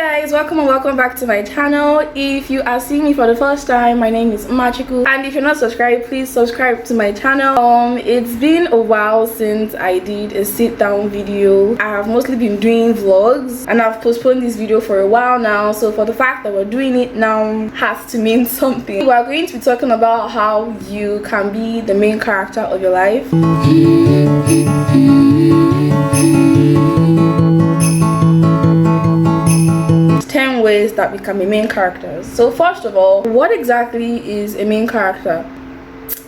guys, welcome and welcome back to my channel. If you are seeing me for the first time, my name is Machiku, and if you're not subscribed, please subscribe to my channel. It's been a while since I did a sit down video. I have mostly been doing vlogs and I've postponed this video for a while now, so for the fact that we're doing it now has to mean something. We are going to be talking about how you can be the main character of your life. 10 ways that we can be main characters. So first of all, what exactly is a main character?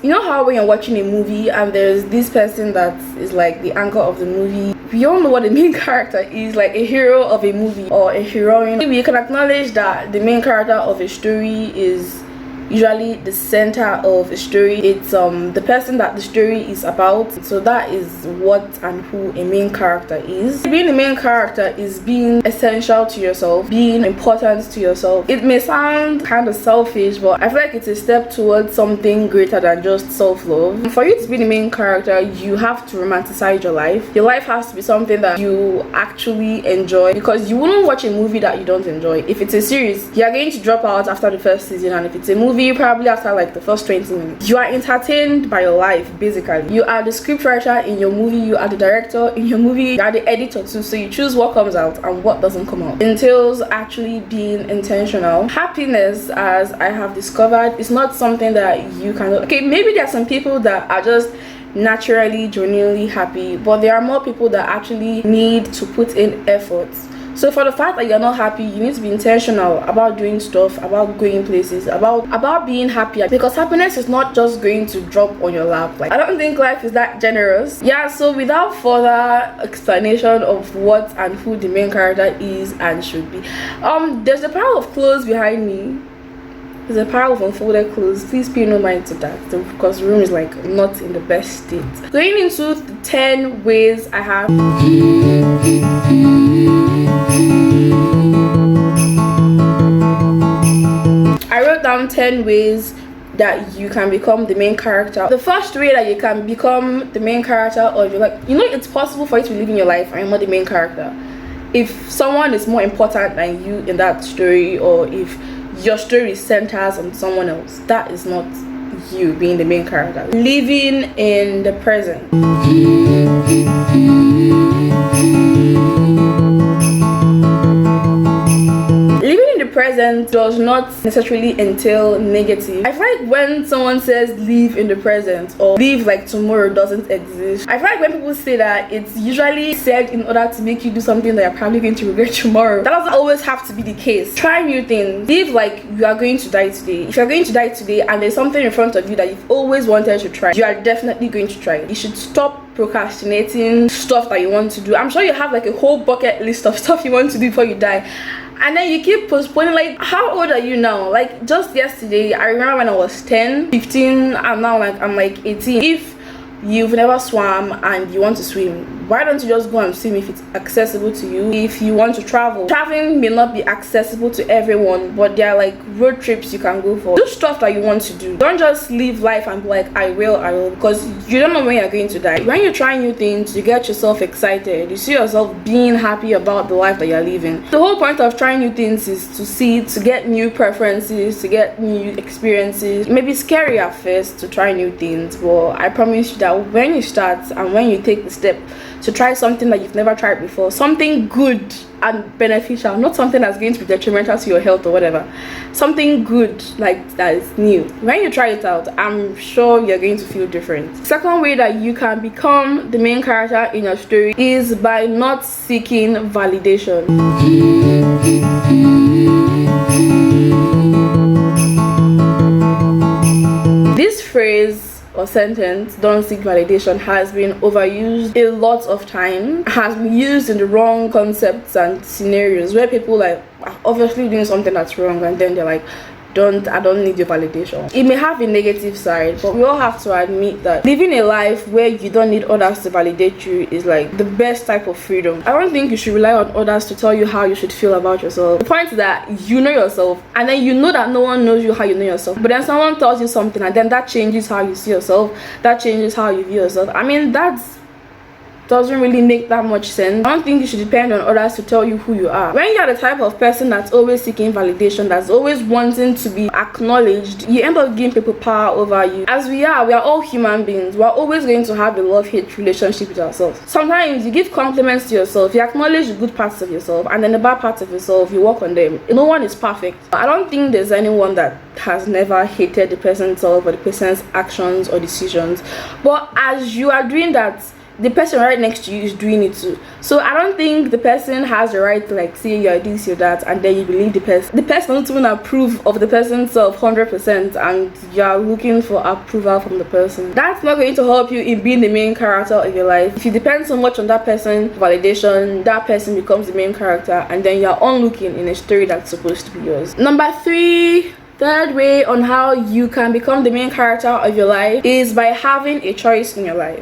You know how when you're watching a movie and there's this person that is like the anchor of the movie? We all know what the main character is, like a hero of a movie or a heroine. We can acknowledge that the main character of a story is usually the center of a story. It's the person that the story is about. So that is what and who a main character is. Being a main character is being essential to yourself, being important to yourself. It may sound kind of selfish, but I feel like it's a step towards something greater than just self-love. For you to be the main character, you have to romanticize your life. Your life has to be something that you actually enjoy, because you wouldn't watch a movie that you don't enjoy. If it's a series, you're going to drop out after the first season, and if it's a movie, probably after like the first 20 minutes. You are entertained by your life, basically. You are the scriptwriter in your movie, you are the director in your movie, you are the editor too, so you choose what comes out and what doesn't come out. It entails actually being intentional. Happiness, as I have discovered, is not something that you can... Okay, maybe there are some people that are just naturally, genuinely happy, but there are more people that actually need to put in effort. So for the fact that you're not happy, you need to be intentional about doing stuff, about going places, about being happy, because happiness is not just going to drop on your lap. Like, I don't think life is that generous. Yeah, so without further explanation of what and who the main character is and should be, there's a pile of clothes behind me. There's a pile of unfolded clothes. Please pay no mind to that, because the room is like not in the best state. Going into the 10 ways I have. I wrote down 10 ways that you can become the main character. The first way that you can become the main character of your life, you know, it's possible for you to live in your life and you're not the main character. If someone is more important than you in that story, or if your story centers on someone else, that is not you being the main character. Living in the present. Living in the present does not necessarily entail negative. I feel like when someone says live in the present or live like tomorrow doesn't exist, I feel like when people say that, it's usually said in order to make you do something that you're probably going to regret tomorrow. That doesn't always have to be the case. Try new things. Live like you are going to die today. If you're going to die today and there's something in front of you that you've always wanted to try, you are definitely going to try it. You should stop procrastinating stuff that you want to do. I'm sure you have like a whole bucket list of stuff you want to do before you die, and then you keep postponing. Like, how old are you now? Like, just yesterday, I remember when I was 10, 15, and now like I'm like 18. If you've never swam and you want to swim, why don't you just go and swim if it's accessible to you? If you want to travel, traveling may not be accessible to everyone, but there are like road trips you can go for. Do stuff that you want to do. Don't just live life and be like, I will, because you don't know when you're going to die. When you try new things, you get yourself excited. You see yourself being happy about the life that you're living. The whole point of trying new things is to get new preferences, to get new experiences. It may be scary at first to try new things, but I promise you that when you start and when you take the step to try something that you've never tried before, something good and beneficial, not something that's going to be detrimental to your health or whatever, something good like that is new, when you try it out, I'm sure you're going to feel different. Second way that you can become the main character in your story is by not seeking validation. This phrase or sentence, don't seek validation, has been overused a lot of time, has been used in the wrong concepts and scenarios where people like are obviously doing something that's wrong, and then they're like, I don't need your validation. It may have a negative side, but we all have to admit that living a life where you don't need others to validate you is like the best type of freedom. I don't think you should rely on others to tell you how you should feel about yourself. The point is that you know yourself, and then you know that no one knows you how you know yourself, but then someone tells you something and then that changes how you see yourself, that changes how you view yourself. I mean, that's doesn't really make that much sense. I don't think you should depend on others to tell you who you are. When you're the type of person that's always seeking validation, that's always wanting to be acknowledged, you end up giving people power over you. As we are all human beings. We're always going to have a love-hate relationship with ourselves. Sometimes you give compliments to yourself, you acknowledge the good parts of yourself, and then the bad parts of yourself, you work on them. No one is perfect. I don't think there's anyone that has never hated the person's self or the person's actions or decisions. But as you are doing that, the person right next to you is doing it too. So I don't think the person has the right to like say you're this, you're that, and then you believe the person. The person doesn't even approve of the person's self 100%, and you're looking for approval from the person. That's not going to help you in being the main character of your life. If you depend so much on that person's validation, that person becomes the main character, and then you're onlooking in a story that's supposed to be yours. Number 3. Third way on how you can become the main character of your life is by having a choice in your life.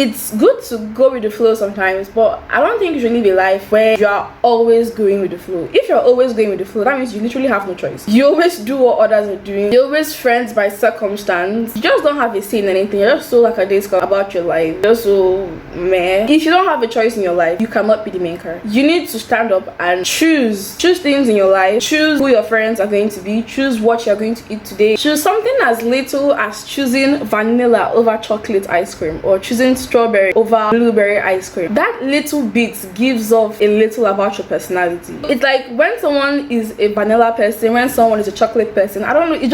It's good to go with the flow sometimes, but I don't think you should live a life where you are always going with the flow. If you're always going with the flow, that means you literally have no choice. You always do what others are doing. You're always friends by circumstance. You just don't have a say in anything. You're just so like a day about your life. You're so meh. If you don't have a choice in your life, you cannot be the main character. You need to stand up and choose things in your life. Choose who your friends are going to be. Choose what you're going to eat today. Choose something as little as choosing vanilla over chocolate ice cream, or choosing strawberry over blueberry ice cream. That little bit gives off a little about your personality. It's like when someone is a vanilla person, when someone is a chocolate person, I don't know, it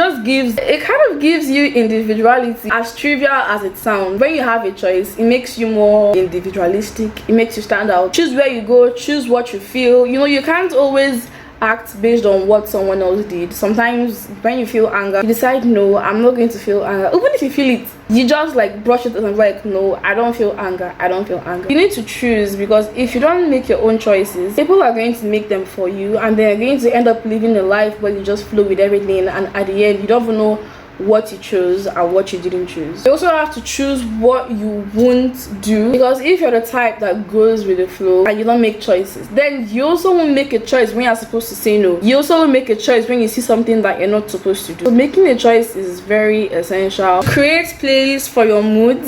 kind of gives you individuality. As trivial as it sounds, when you have a choice, it makes you more individualistic. It makes you stand out. Choose where you go, choose what you feel. You know, you can't always act based on what someone else did. Sometimes when you feel anger, you decide, no, I'm not going to feel anger. Even if you feel it, you just like brush it and like, no, I don't feel anger. I don't feel anger. You need to choose, because if you don't make your own choices, people are going to make them for you, and they're going to end up living a life where you just flow with everything, and at the end you don't even know what you chose and what you didn't choose. You also have to choose what you won't do, because if you're the type that goes with the flow and you don't make choices, then you also won't make a choice when you're supposed to say no. You also won't make a choice when you see something that you're not supposed to do. So making a choice is very essential. Create playlists for your mood.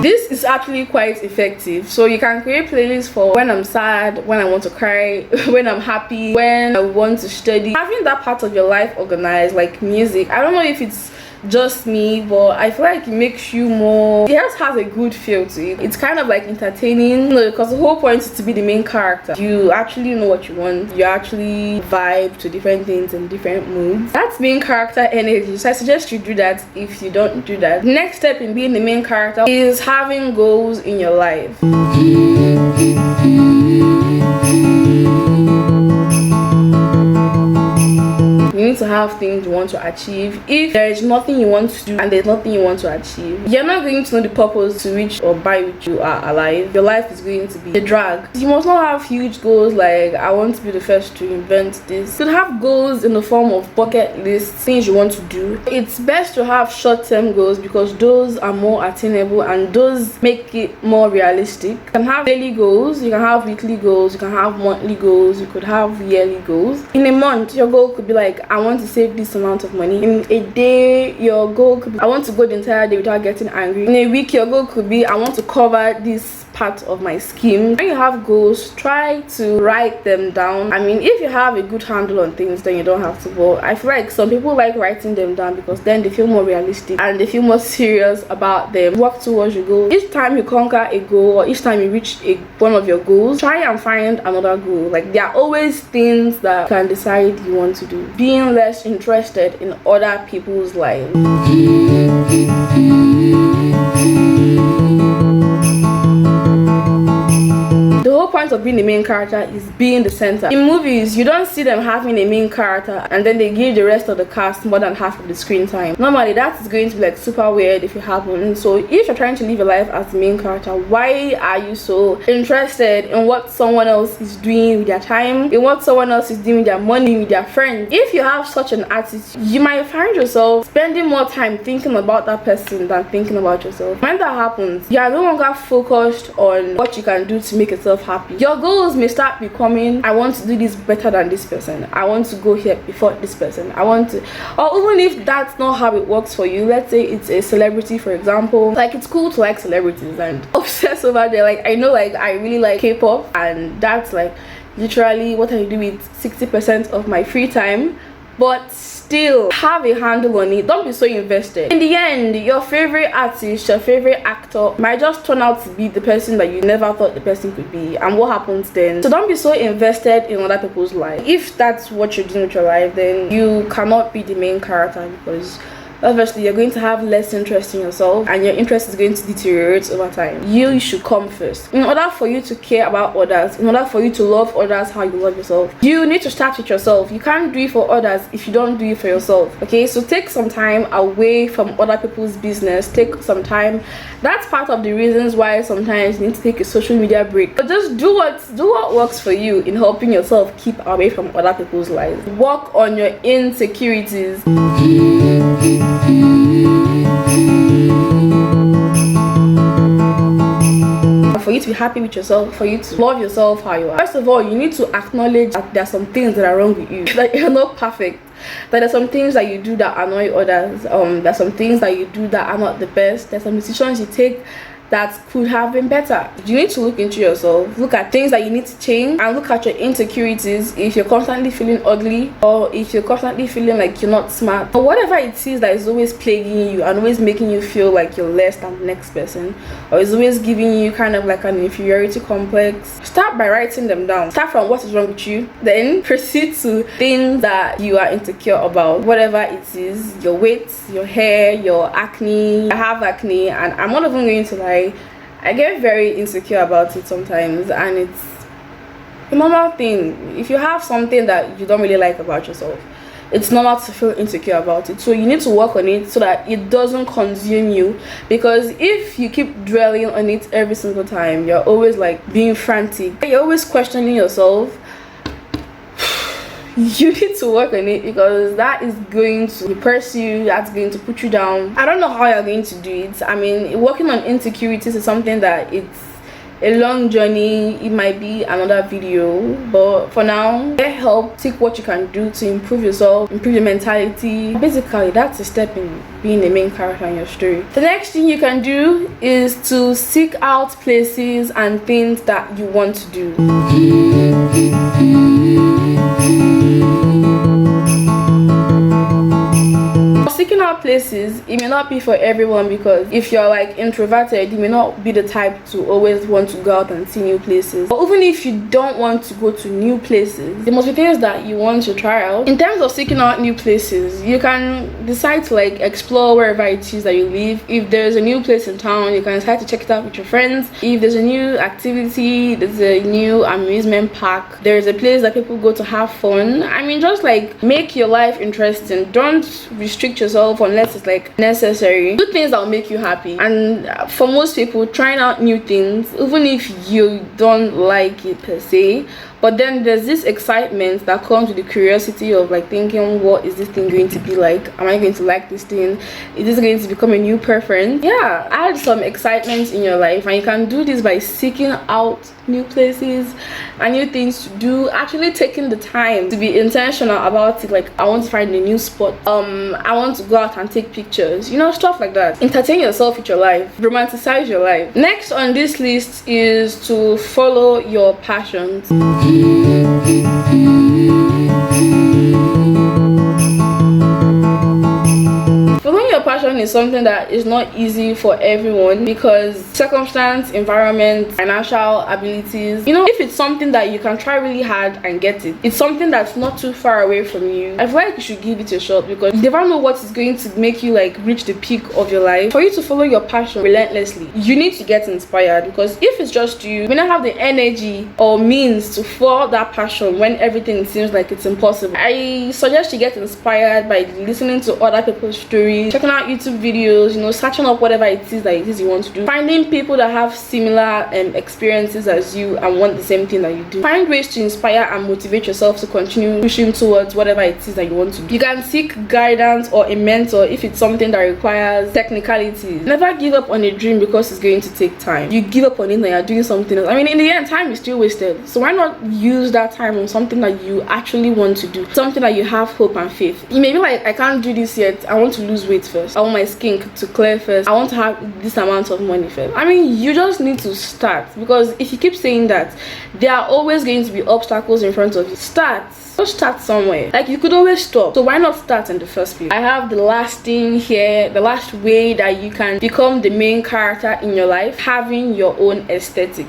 This is actually quite effective. So you can create playlists for when I'm sad, when I want to cry, when I'm happy, when I want to study. Having that part of your life organized, like music, I don't know if it's just me, but I feel like it makes you more, it just has a good feel to it. It's kind of like entertaining, because the whole point is to be the main character. You actually know what you want. You actually vibe to different things in different moods. That's main character energy. So I suggest you do that if you don't do that. Next step in being the main character is having goals in your life. You need to have things you want to achieve. If there is nothing you want to do and there's nothing you want to achieve, you're not going to know the purpose to which or by which you are alive. Your life is going to be a drag. You must not have huge goals like, I want to be the first to invent this. You should have goals in the form of bucket lists, things you want to do. It's best to have short-term goals, because those are more attainable and those make it more realistic. You can have daily goals, you can have weekly goals, you can have monthly goals, you could have yearly goals. In a month, your goal could be like, I want to save this amount of money. In a day, your goal could be, I want to go the entire day without getting angry. In a week, your goal could be, I want to cover this part of my scheme. When you have goals, try to write them down. I mean, if you have a good handle on things, then you don't have to, but I feel like some people like writing them down because then they feel more realistic and they feel more serious about them. Work towards your goal. Each time you conquer a goal, or each time you reach one of your goals, try and find another goal. Like, there are always things that you can decide you want to do. Being less interested in other people's lives. The whole point of being the main character is being the center. In movies, you don't see them having a main character and then they give the rest of the cast more than half of the screen time. Normally, that is going to be like super weird if it happens. So if you're trying to live your life as the main character, why are you so interested in what someone else is doing with their time, in what someone else is doing with their money, with their friends? If you have such an attitude, you might find yourself spending more time thinking about that person than thinking about yourself. When that happens, you are no longer focused on what you can do to make yourself happy. happy. Your goals may start becoming, I want to do this better than this person, I want to go here before this person, I want to, or even if that's not how it works for you, let's say it's a celebrity, for example. Like, it's cool to like celebrities and obsess over there. Like, I know, like, I really like K-pop, and that's like literally what I do with 60% of my free time. But still, have a handle on it. Don't be so invested. In the end, your favorite artist, your favorite actor might just turn out to be the person that you never thought the person could be, and what happens then? So don't be so invested in other people's life. If that's what you're doing with your life, then you cannot be the main character, because obviously you're going to have less interest in yourself, and your interest is going to deteriorate over time. You should come first. In order for you to care about others, in order for you to love others how you love yourself, you need to start with yourself. You can't do it for others if you don't do it for yourself. Okay, so take some time away from other people's business. Take some time. That's part of the reasons why sometimes you need to take a social media break. But just do what works for you in helping yourself keep away from other people's lives. Work on your insecurities. For you to be happy with yourself, for you to love yourself how you are, first of all, you need to acknowledge that there are some things that are wrong with you, that you're not perfect, that there's some things that you do that annoy others, there's some things that you do that are not the best, there's some decisions you take that could have been better. You need to look into yourself, look at things that you need to change, and look at your insecurities. If you're constantly feeling ugly, or if you're constantly feeling like you're not smart, or whatever it is that is always plaguing you and always making you feel like you're less than the next person, or is always giving you kind of like an inferiority complex, start by writing them down. Start from what is wrong with you, then proceed to things that you are insecure about. Whatever it is, your weight, your hair, your acne. I have acne, and I'm not even going to lie, I get very insecure about it sometimes, and it's a normal thing. If you have something that you don't really like about yourself, it's normal to feel insecure about it. So you need to work on it so that it doesn't consume you, because if you keep dwelling on it every single time, you're always like being frantic, you're always questioning yourself. You need to work on it, because that is going to depress you, that's going to put you down. I don't know how you're going to do it. I mean, working on insecurities is something that it's a long journey. It might be another video, but for now, get help. Take what you can do to improve yourself, improve your mentality. Basically, that's a step in being the main character in your story. The next thing you can do is to seek out places and things that you want to do. Seeking out places, it may not be for everyone, because if you're like introverted, you may not be the type to always want to go out and see new places. But even if you don't want to go to new places, there must be things that you want to try out. In terms of seeking out new places, you can decide to like explore wherever it is that you live. If there's a new place in town, you can decide to check it out with your friends. If there's a new activity, there's a new amusement park, there's a place that people go to have fun. I mean, just like make your life interesting. Don't restrict yourself unless it's like necessary. Do things that will make you happy. And for most people, trying out new things, even if you don't like it per se, but then there's this excitement that comes with the curiosity of like thinking, what is this thing going to be like? Am I going to like this thing? Is this going to become a new preference? Yeah, add some excitement in your life, and you can do this by seeking out new places and new things to do. Actually taking the time to be intentional about it. Like, I want to find a new spot, I want to go out and take pictures, you know, stuff like that. Entertain yourself with your life, romanticize your life. Next on this list is to follow your passions. Following your passion is something that is not easy for everyone, because circumstance, environment, financial abilities. You know, if it's something that you can try really hard and get it, it's something that's not too far away from you, I feel like you should give it a shot, because you never know what is going to make you like reach the peak of your life. For you to follow your passion relentlessly, you need to get inspired, because if it's just you may not have the energy or means to follow that passion when everything seems like it's impossible. I suggest you get inspired by listening to other people's stories, checking looking at YouTube videos, you know, searching up whatever it is you want to do, finding people that have similar experiences as you and want the same thing that you do. Find ways to inspire and motivate yourself to continue pushing towards whatever it is that you want to do. You can seek guidance or a mentor if it's something that requires technicalities. Never give up on a dream because it's going to take time. You give up on it and you're doing something else. I mean, in the end, time is still wasted. So why not use that time on something that you actually want to do, something that you have hope and faith. You may be like, I can't do this yet. I want to lose weight first. I want my skin to clear first. I want to have this amount of money first. I mean, you just need to start, because if you keep saying that, there are always going to be obstacles in front of you. Just start somewhere. Like, you could always stop, so why not start in the first place? I have the last thing here, the last way that you can become the main character in your life: having your own aesthetic.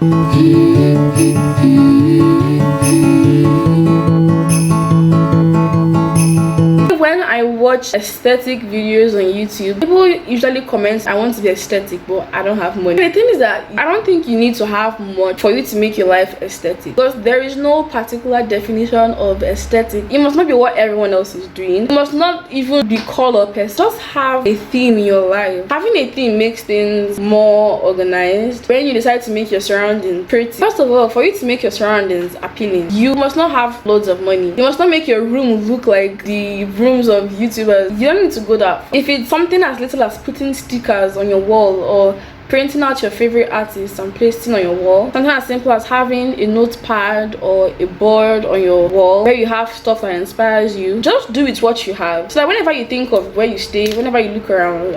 When I watch aesthetic videos on YouTube, people usually comment, I want to be aesthetic, but I don't have money. The thing is that I don't think you need to have much for you to make your life aesthetic, because there is no particular definition of aesthetic. It must not be what everyone else is doing. It must not even be color person. Just have a theme in your life. Having a theme makes things more organized. When you decide to make your surroundings pretty, first of all, for you to make your surroundings appealing, you must not have loads of money. You must not make your room look like the rooms of YouTubers. You don't need to go that far. If it's something as little as putting stickers on your wall, or printing out your favorite artists and pasting on your wall, something as simple as having a notepad or a board on your wall where you have stuff that inspires you, just do it what you have, so that whenever you think of where you stay, whenever you look around,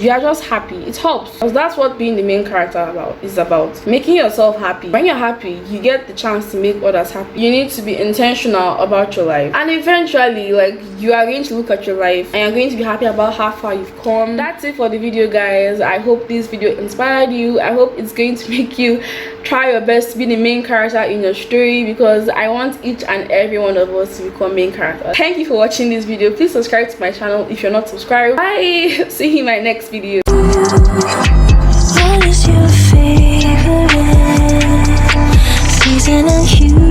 you are just happy. It helps, because that's what being the main character is about: making yourself happy. When you're happy, you get the chance to make others happy. You need to be intentional about your life, and eventually, like, you are going to look at your life and you're going to be happy about how far you've come. That's it for the video, guys. I hope this video inspired you. I hope it's going to make you try your best to be the main character in your story, because I want each and every one of us to become main characters. Thank you for watching this video. Please subscribe to my channel if you're not subscribed. Bye. See you in my next video. What is your favorite season of you?